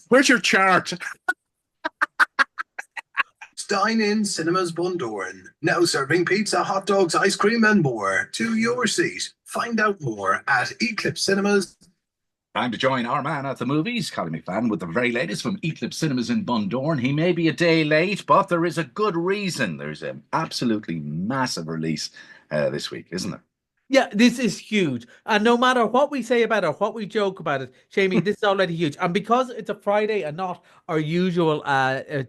Where's your chart? Dine-in Cinemas Bundoran. Now serving pizza, hot dogs, ice cream, and more to your seat. Find out more at Eclipse Cinemas. Time to join our man at the movies, Collie McFadden, with the very latest from Eclipse Cinemas in Bundoran. He may be a day late, but there is a good reason. There's an absolutely massive release this week, isn't there? Yeah, this is huge. And no matter what we say about it, what we joke about it, Seamie, this is already huge. And because it's a Friday and not our usual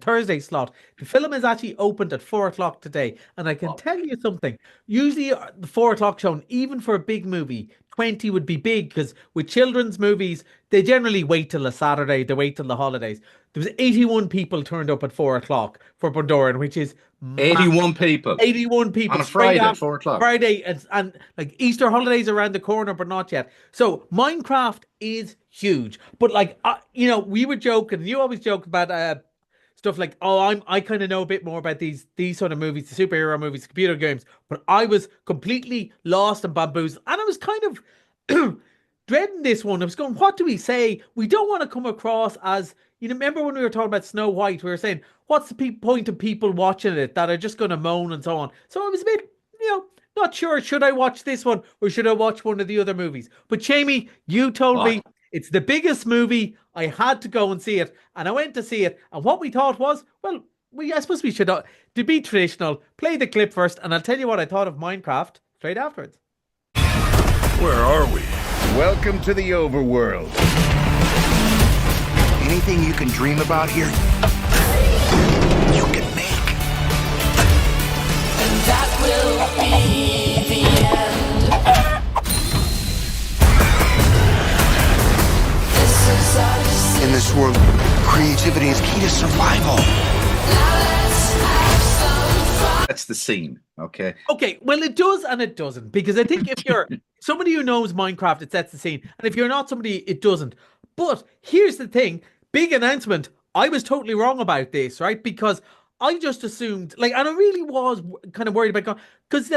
Thursday slot, the film is actually opened at 4 o'clock today. And I can tell you something. Usually the 4 o'clock show, even for a big movie, 20 would be big, because with children's movies, they generally wait till a Saturday, they wait till the holidays. There was 81 people turned up at 4 o'clock for Bundoran, which is 81 people. 81 people on a Friday at 4 o'clock. Friday, and like Easter holidays around the corner, but not yet. So Minecraft is huge. But like, we were joking. You always joke about stuff like, I kind of know a bit more about these sort of movies, the superhero movies, computer games. But I was completely lost and bamboozled, and I was kind of dreading this one. I was going, what do we say? We don't want to come across as, remember when we were talking about Snow White, we were saying, what's the point of people watching it that are just going to moan and so on? So I was a bit, not sure. Should I watch this one or should I watch one of the other movies? But Seamie, you told me it's the biggest movie. I had to go and see it. And I went to see it. And what we thought was, well, I suppose we should, to be traditional, play the clip first. And I'll tell you what I thought of Minecraft straight afterwards. Where are we? Welcome to the overworld. Anything you can dream about here, you can make. And that will be the end. This is us. In this world, creativity is key to survival. Now let's have some fun. That's the scene, okay? Okay, well, it does and it doesn't. Because I think if you're somebody who knows Minecraft, it sets the scene. And if you're not somebody, it doesn't. But here's the thing. Big announcement. I was totally wrong about this, right? Because I just assumed, and I really was kind of worried about, because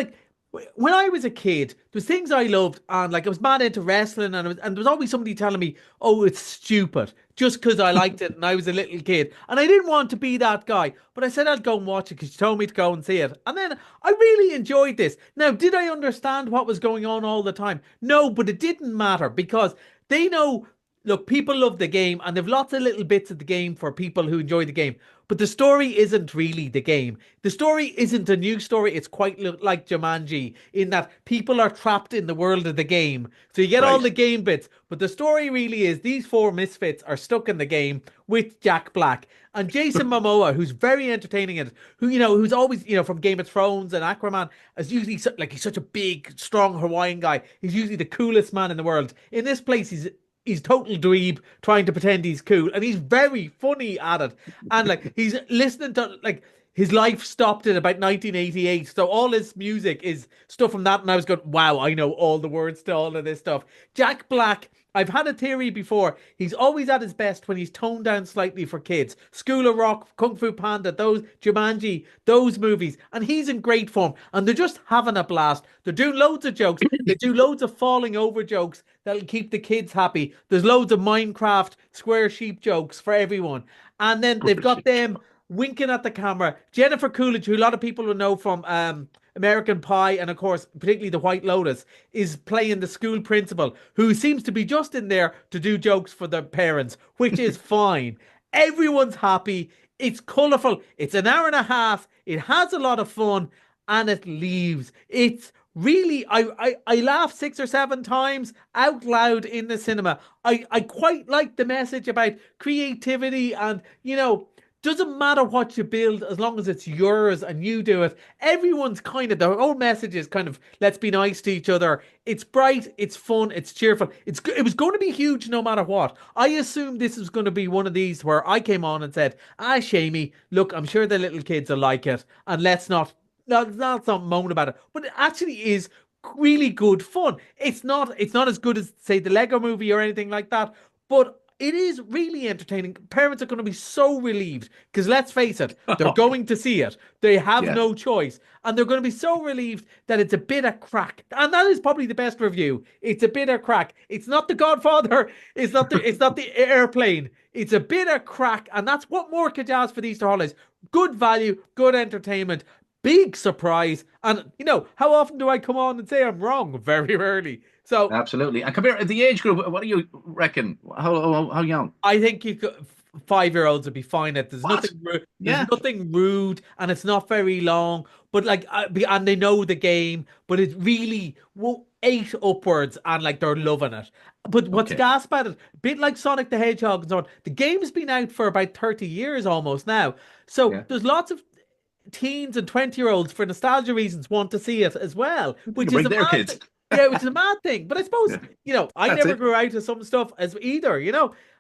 when I was a kid, there was things I loved, and I was mad into wrestling, and there was always somebody telling me, oh, it's stupid, just because I liked it and I was a little kid, and I didn't want to be that guy, but I said I'd go and watch it because she told me to go and see it, and then I really enjoyed this. Now, did I understand what was going on all the time? No, but it didn't matter, because they know. Look, people love the game, and they've lots of little bits of the game for people who enjoy the game. But the story isn't really the game. The story isn't a new story. It's quite like Jumanji, in that people are trapped in the world of the game. So you get all the game bits. But the story really is these four misfits are stuck in the game with Jack Black. And Jason Momoa, who's very entertaining in it, who's always, from Game of Thrones and Aquaman, is usually he's such a big, strong Hawaiian guy. He's usually the coolest man in the world. In this place, he's total dweeb trying to pretend he's cool, and he's very funny at it. And he's listening to his life stopped in about 1988, so all his music is stuff from that. And I was going, wow, I know all the words to all of this stuff. Jack Black, I've had a theory before. He's always at his best when he's toned down slightly for kids. School of Rock, Kung Fu Panda, those Jumanji, those movies, and he's in great form. And they're just having a blast. They're doing loads of jokes. They do loads of falling over jokes that'll keep the kids happy. There's loads of Minecraft square sheep jokes for everyone. And then they've got them winking at the camera. Jennifer Coolidge, who a lot of people will know from American Pie, and of course, particularly The White Lotus, is playing the school principal, who seems to be just in there to do jokes for the parents, which is fine. Everyone's happy. It's colourful. It's an hour and a half. It has a lot of fun, and it leaves. It's really, I laughed 6 or 7 times out loud in the cinema. I quite like the message about creativity and, doesn't matter what you build as long as it's yours and you do it. Everyone's the whole message is let's be nice to each other. It's bright, it's fun, it's cheerful. It was going to be huge no matter what. I assumed this was going to be one of these where I came on and said, Seamie, look, I'm sure the little kids will like it, and let's not moan about it. But it actually is really good fun. It's not as good as, say, the Lego movie or anything like that, but it is really entertaining. Parents are going to be so relieved because let's face it, they're going to see it. They have Yeah. no choice, and they're going to be so relieved that it's a bit of crack. And that is probably the best review. It's a bit of crack. It's not The Godfather. It's not the Airplane. It's a bit of crack, and that's what more could you ask for the Easter holidays? Good value, good entertainment. Big surprise. And, how often do I come on and say I'm wrong? Very rarely. So Absolutely. And come here, the age group, what do you reckon? How young? I think you could, 5-year-olds would be fine. There's What? nothing rude. Yeah. There's nothing rude, and it's not very long. But and they know the game. But it's really 8 upwards, and they're loving it. But what's Okay. gas about it? A bit like Sonic the Hedgehog and so on. The game's been out for about 30 years almost now. So Yeah. there's lots of teens and 20-year-olds for nostalgia reasons want to see it as well, which is Bring a their mad kids. thing. Yeah, which is a mad thing. But I suppose, I That's never it. grew out of some stuff as either,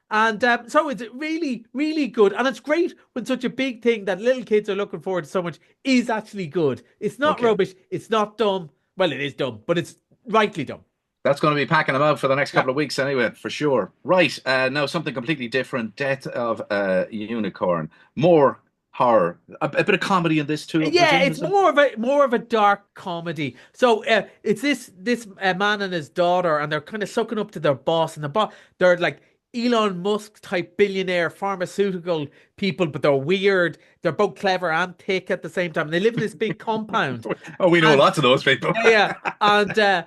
And so it's really, really good. And it's great when such a big thing that little kids are looking forward to so much is actually good. It's not Okay. rubbish. It's not dumb. Well, it is dumb, but it's rightly dumb. That's going to be packing them out for the next couple of weeks anyway, for sure. Right, now something completely different. Death of a Unicorn. More horror. A bit of comedy in this too. I Yeah, presume, it's is it? more of a dark comedy. So it's this man and his daughter, and they're kind of sucking up to their boss, and they're like Elon Musk type billionaire pharmaceutical people, but they're weird. They're both clever and thick at the same time. They live in this big compound. Oh, we know And- lots of those people. Yeah, and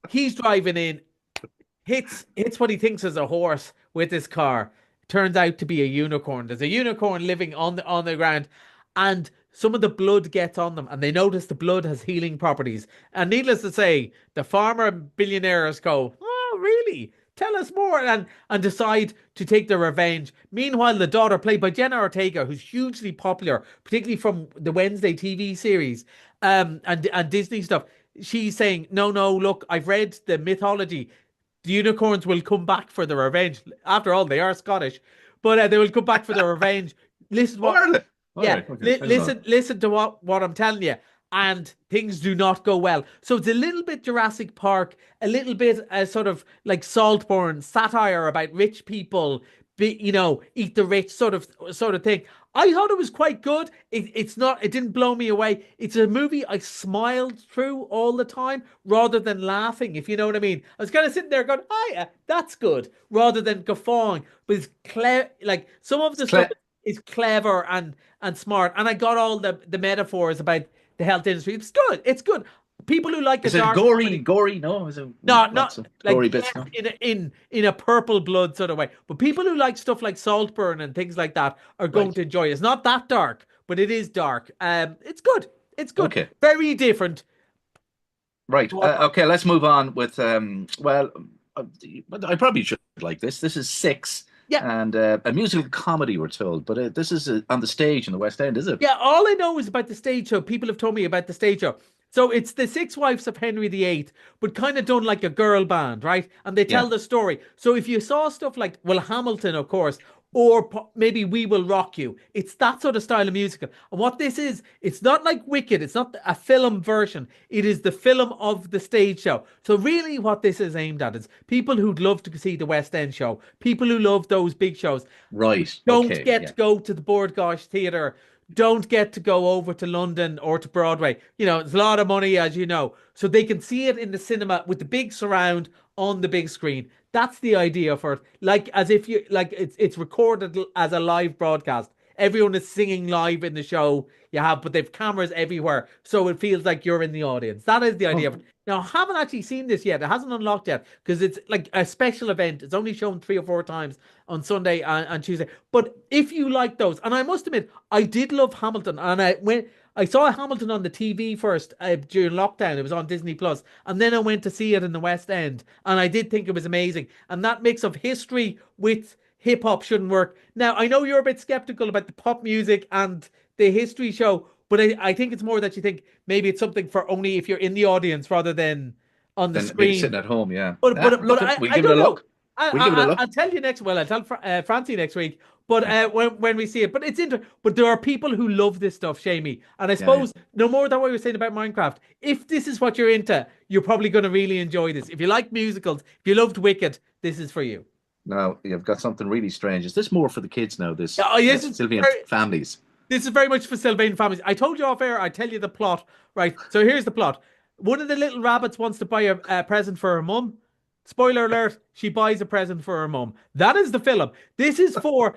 he's driving in, hits what he thinks is a horse with his car. Turns out to be a unicorn. There's a unicorn living on the ground, and some of the blood gets on them, and they notice the blood has healing properties. And needless to say, the farmer billionaires go, "Oh, really? Tell us more," and decide to take their revenge. Meanwhile, the daughter, played by Jenna Ortega, who's hugely popular, particularly from the Wednesday TV series, and Disney stuff, she's saying, "No, look, I've read the mythology. The unicorns will come back for their revenge. After all, they are Scottish, but they will come back for their revenge." Listen, What are they? All yeah, right, okay. I don't know. listen to what I'm telling you, and things do not go well. So it's a little bit Jurassic Park, a little bit sort of like Saltburn satire about rich people, eat the rich sort of thing. I thought it was quite good. It didn't blow me away. It's a movie I smiled through all the time rather than laughing, if you know what I mean. I was kind of sitting there going, "Oh yeah, that's good," rather than guffawing. But it's clever. Like some of the stuff is clever and smart. And I got all the metaphors about the health industry. It's good. It's good. People who like Is a it dark gory? comedy- Gory? No, is it No, lots not of like gory bits? yes, No? in a purple blood sort of way. But people who like stuff like Saltburn and things like that are going Right. to enjoy it. It's not that dark, but it is dark. It's good. It's good. Okay. Very different. Right. Okay, let's move on with well, I probably should like this. This is Six. Yeah. And a musical comedy, we're told, but this is on the stage in the West End, is it? Yeah, all I know is about the stage show. People have told me about the stage show. So it's the Six Wives of Henry VIII, but kind of done like a girl band, right? And they tell Yeah. the story. So if you saw stuff like, well, Hamilton, of course, or maybe We Will Rock You, it's that sort of style of musical. And what this is, it's not like Wicked. It's not a film version. It is the film of the stage show. So really what this is aimed at is people who'd love to see the West End show, people who love those big shows, Right. don't okay, get yeah. to go to the Bord Gáis Theatre, don't get to go over to London or to Broadway. It's a lot of money, as you know. So they can see it in the cinema with the big surround on the big screen. That's the idea for it. Like as if it's recorded as a live broadcast. Everyone is singing live in the show but they've cameras everywhere. So it feels like you're in the audience. That is the idea of it. Now, I haven't actually seen this yet. It hasn't unlocked yet because it's like a special event. It's only shown 3 or 4 times on Sunday and Tuesday. But if you like those, and I must admit, I did love Hamilton. And I saw Hamilton on the TV first during lockdown. It was on Disney Plus, and then I went to see it in the West End, and I did think it was amazing. And that mix of history with hip hop shouldn't work. Now, I know you're a bit skeptical about the pop music and the history show, but I think it's more that you think maybe it's something for only if you're in the audience rather than on the Then maybe screen. sitting at home, yeah. But Look, we'll give it a don't know. look. We'll give it a look. I'll tell you next. Well, I'll tell Francie next week. But when we see it, but it's interesting. But there are people who love this stuff, Seamie. And I suppose no more than what we were saying about Minecraft. If this is what you're into, you're probably going to really enjoy this. If you like musicals, if you loved Wicked, this is for you. Now you've got something really strange. Is this more for the kids now? This Oh, yes, it's Sylvian families. This is very much for Sylvain families. I told you off air, I tell you the plot. Right, so here's the plot. One of the little rabbits wants to buy a present for her mum. Spoiler alert, she buys a present for her mum. That is the film. This is for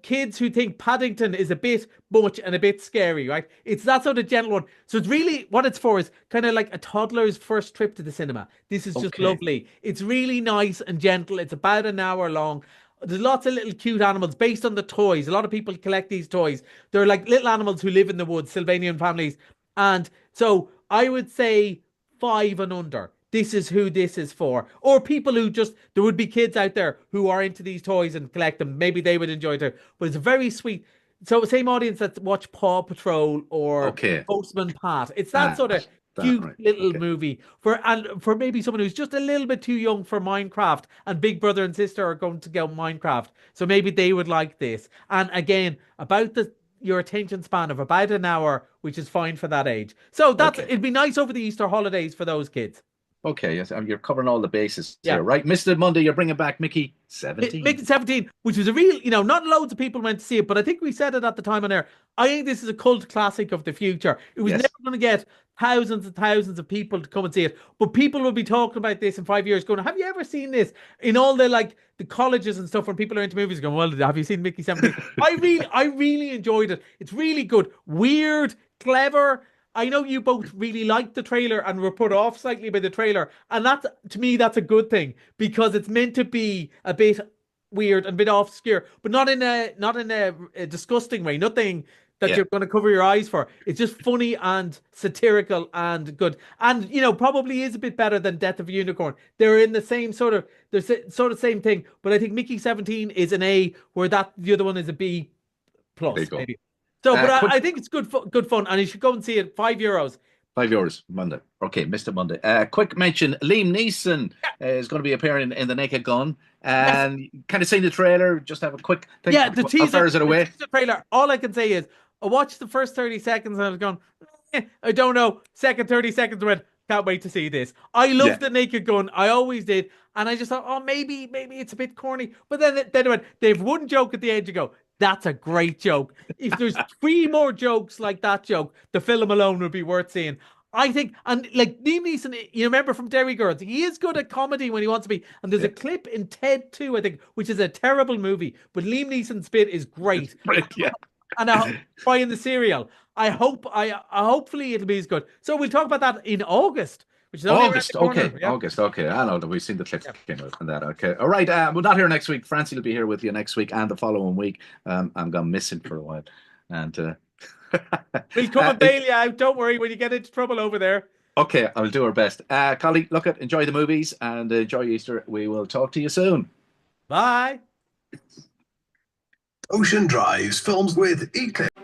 kids who think Paddington is a bit much and a bit scary, right? It's that sort of gentle one. So it's really, what it's for is kind of like a toddler's first trip to the cinema. This is just lovely. It's really nice and gentle. It's about an hour long. There's lots of little cute animals based on the toys. A lot of people collect these toys. They're like little animals who live in the woods, Sylvanian families. And so I would say 5 and under. This is who this is for. Or people who just, there would be kids out there who are into these toys and collect them. Maybe they would enjoy it too. But it's very sweet. So same audience that watch Paw Patrol or Postman Pat. It's that sort of cute little movie for maybe someone who's just a little bit too young for Minecraft, and big brother and sister are going to go Minecraft. So maybe they would like this. And again, about your attention span of about an hour, which is fine for that age. So it'd be nice over the Easter holidays for those kids. Okay, yes, you're covering all the bases here, right? Mr. Monday, you're bringing back Mickey 17. Mickey 17, which was a real, not loads of people went to see it, but I think we said it at the time on air. I think this is a cult classic of the future. It was never going to get thousands and thousands of people to come and see it, but people will be talking about this in 5 years going, have you ever seen this? In all the colleges and stuff, when people are into movies going, well, have you seen Mickey 17? I really enjoyed it. It's really good. Weird, clever. I know you both really liked the trailer and were put off slightly by the trailer. And that's, to me, that's a good thing, because it's meant to be a bit weird and a bit obscure, but not in a disgusting way. Nothing that you're going to cover your eyes for. It's just funny and satirical and good. And, probably is a bit better than Death of a Unicorn. They're in the same sort of same thing. But I think Mickey 17 is an A, where the other one is a B plus, maybe. So, but I think it's good fun, and you should go and see it. €5. €5 Monday. Okay, Mr. Monday. Quick mention: Liam Neeson is going to be appearing in The Naked Gun, and kind of seen the trailer. Just have a quick thing. Yeah, the teaser. How far is it away? The trailer. All I can say is I watched the first 30 seconds and I was going, I don't know. Second 30 seconds, I went, can't wait to see this. I love The Naked Gun. I always did, and I just thought, maybe it's a bit corny. But then it went. They've one joke at the end. You go, that's a great joke. If there's 3 more jokes like that joke, the film alone would be worth seeing. I think, and Liam Neeson, you remember from Derry Girls, he is good at comedy when he wants to be. And there's a clip in Ted 2, I think, which is a terrible movie, but Liam Neeson's bit is great. And buying the cereal. Hopefully it'll be as good. So we'll talk about that in August. Which is August, August, okay. I know that we've seen the clips and that. Okay, all right. We're not here next week. Francie will be here with you next week and the following week. I'm gone missing for a while, and we'll come and bail you out. Don't worry when you get into trouble over there. Okay, I'll do our best. Collie, enjoy the movies and enjoy Easter. We will talk to you soon. Bye. Ocean Drives films with Eclipse.